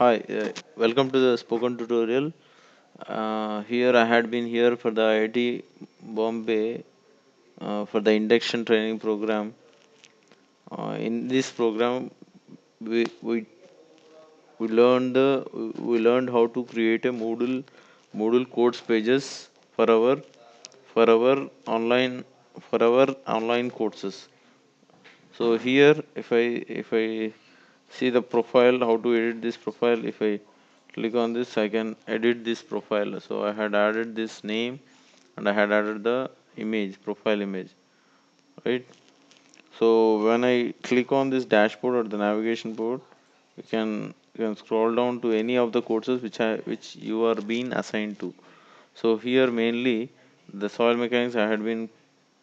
Hi, welcome to the spoken tutorial. Here I had been here for the IIT Bombay for the induction training program. In this program, we we we learned how to create a Moodle course pages for our for our online for our online courses. So here, if I see the profile, how to edit this profile. If I click on this, I can edit this profile. So I had added this name and I had added the image, profile image, right? So when I click on this dashboard or the navigation board, you can scroll down to any of the courses which you are being assigned to. So here mainly the soil mechanics I had been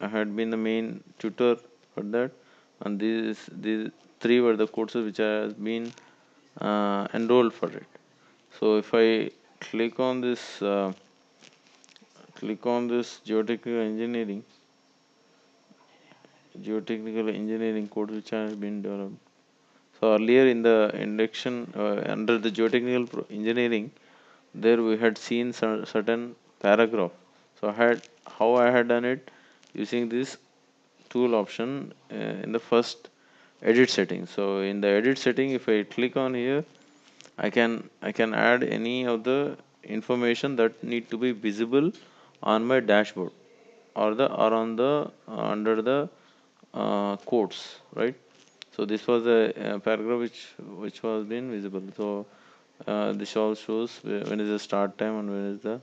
the main tutor for that, and these three were the courses which I have been enrolled for it. So if I click on this geotechnical engineering course which has been developed. So earlier in the induction under the engineering, there we had seen certain paragraph. So I had done it using this tool option in the first edit setting. So in the edit setting, if I click on here, I can add any of the information that need to be visible on my dashboard or on the under the quotes, right? So this was a, paragraph which was being visible. So this all shows when is the start time and when is the,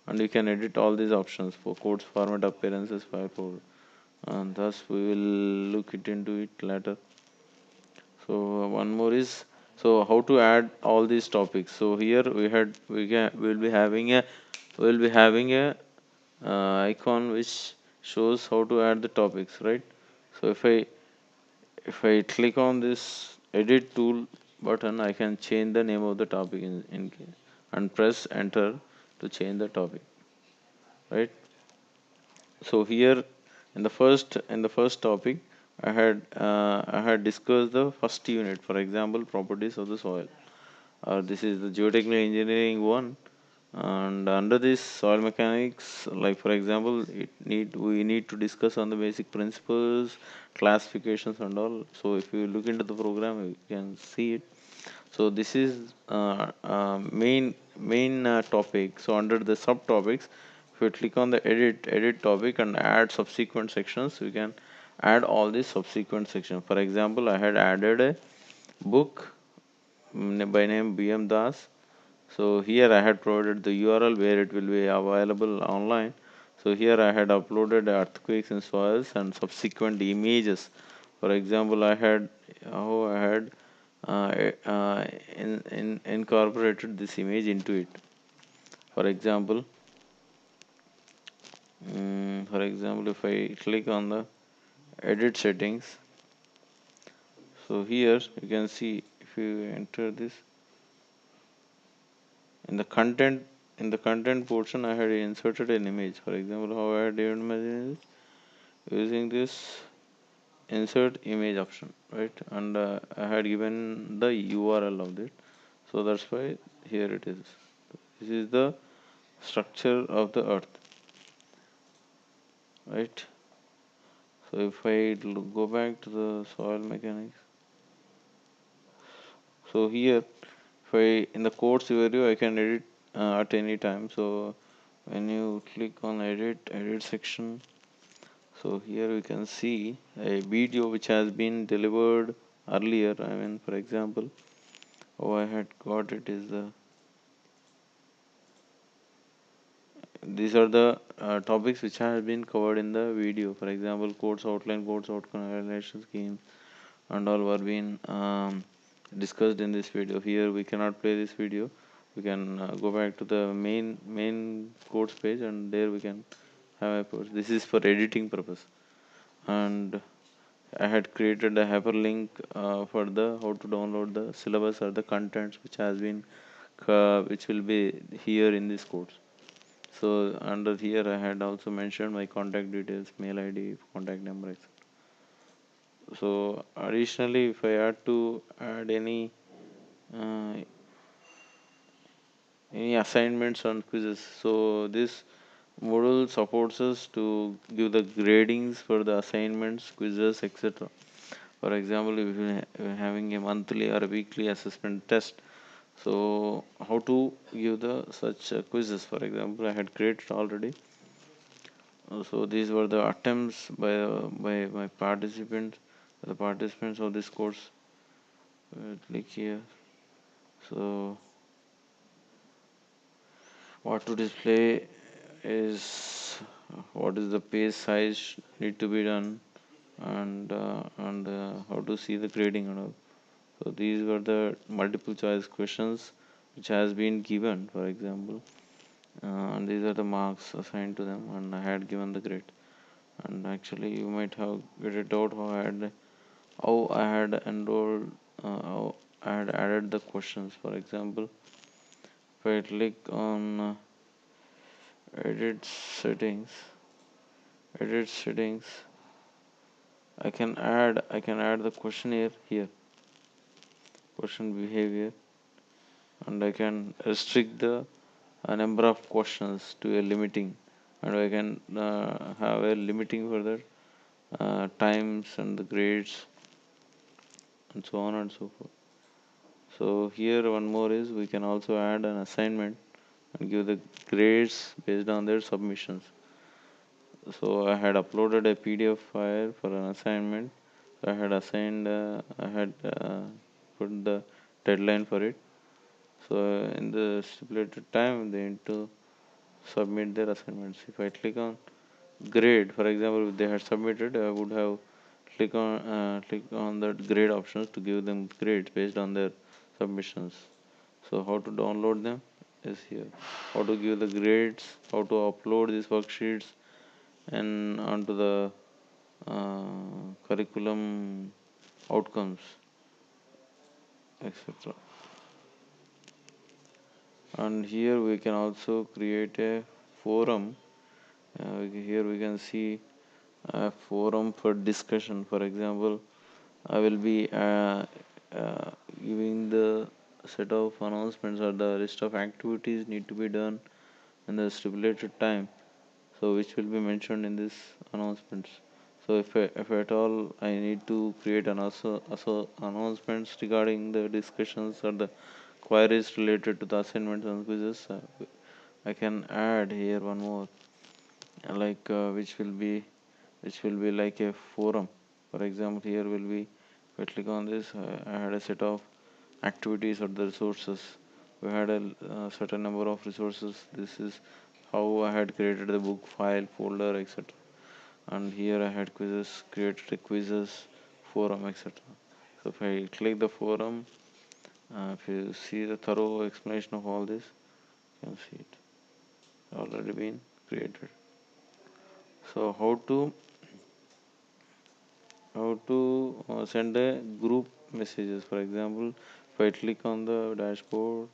and you can edit all these options for quotes format appearances file for, and thus we will look it into it later. So one more is, so how to add all these topics. So here we'll be having a icon which shows how to add the topics, right? So if I click on this edit tool button, I can change the name of the topic and press enter to change the topic, right? So here in the first topic, I had discussed the first unit, for example, properties of the soil. This is the geotechnical engineering one, and under this soil mechanics, like for example, we need to discuss on the basic principles, classifications and all. So if you look into the program, you can see it. So this is main topic. So under the subtopics, if you click on the edit topic and add subsequent sections, we can add all these subsequent sections. For example, I had added a book by name BM Das. So here I had provided the URL where it will be available online. So here I had uploaded earthquakes in soils and subsequent images. For example, I had incorporated this image into it. For example, if I click on the edit settings, so here you can see, if you enter this in the content portion, I had inserted an image. For example, how I had images using this insert image option, right? And I had given the URL of it. So that's why here it is. This is the structure of the earth, right? So if I go back to the soil mechanics, so here if I in the course view, I can edit at any time. So when you click on edit section, so here we can see a video which has been delivered earlier. I mean, for example, I had got it is the, these are the topics which have been covered in the video. For example, course outline, course outcome evaluation scheme, and all were being discussed in this video. Here we cannot play this video. We can go back to the main course page, and there we can have a post. This is for editing purpose, and I had created a hyperlink for the how to download the syllabus or the contents which will be here in this course. So under here I had also mentioned my contact details, mail ID, contact number, etc. So additionally, if I had to add any uh, any assignments and quizzes. So this module supports us to give the gradings for the assignments, quizzes, etc. For example, if you're having a monthly or a weekly assessment test, so how to give the such quizzes? For example, I had created already. So these were the attempts by my participants, the participants of this course. Click here. So what to display is what is the page size need to be done, and how to see the grading and all. So these were the multiple choice questions which has been given, for example, and these are the marks assigned to them, and I had given the grade. And actually, you might have get a doubt how I had enrolled, how I had added the questions. For example, if I click on edit settings, edit settings, I can add the questionnaire here, question behavior, and I can restrict the number of questions to a limiting, and I can have a limiting for the times and the grades and so on and so forth. So here one more is we can also add an assignment and give the grades based on their submissions. So I had uploaded a PDF file for an assignment. I had assigned, I had put the deadline for it. So in the stipulated time, they need to submit their assignments. If I click on grade, for example, if they had submitted, I would have click on that grade options to give them grades based on their submissions. So how to download them is here. How to give the grades, how to upload these worksheets and onto the curriculum outcomes, etc. And here we can also create a forum. Here we can see a forum for discussion. For example, I will be giving the set of announcements or the list of activities need to be done in the stipulated time, so which will be mentioned in this announcements. So if at all I need to create an also announcements regarding the discussions or the queries related to the assignments and quizzes, I can add here one more, like which will be like a forum. For example, here will be, if I click on this, I had a set of activities or the resources. We had a certain number of resources. This is how I had created the book file folder, etc. And here I had quizzes, created a quizzes forum, etc. So if I click the forum, if you see the thorough explanation of all this, you can see it already been created. So how to send a group messages. For example, if I click on the dashboard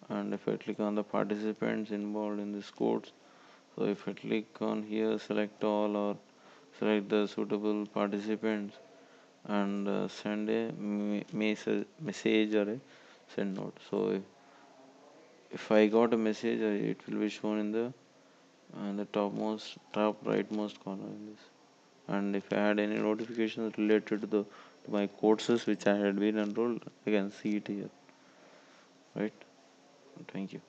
and if I click on the participants involved in this course, so if I click on here, select all or select the suitable participants and send a message or a send note. So if I got a message, it will be shown in the top rightmost corner in this. And if I had any notifications related to my courses which I had been enrolled, I can see it here. Right? Thank you.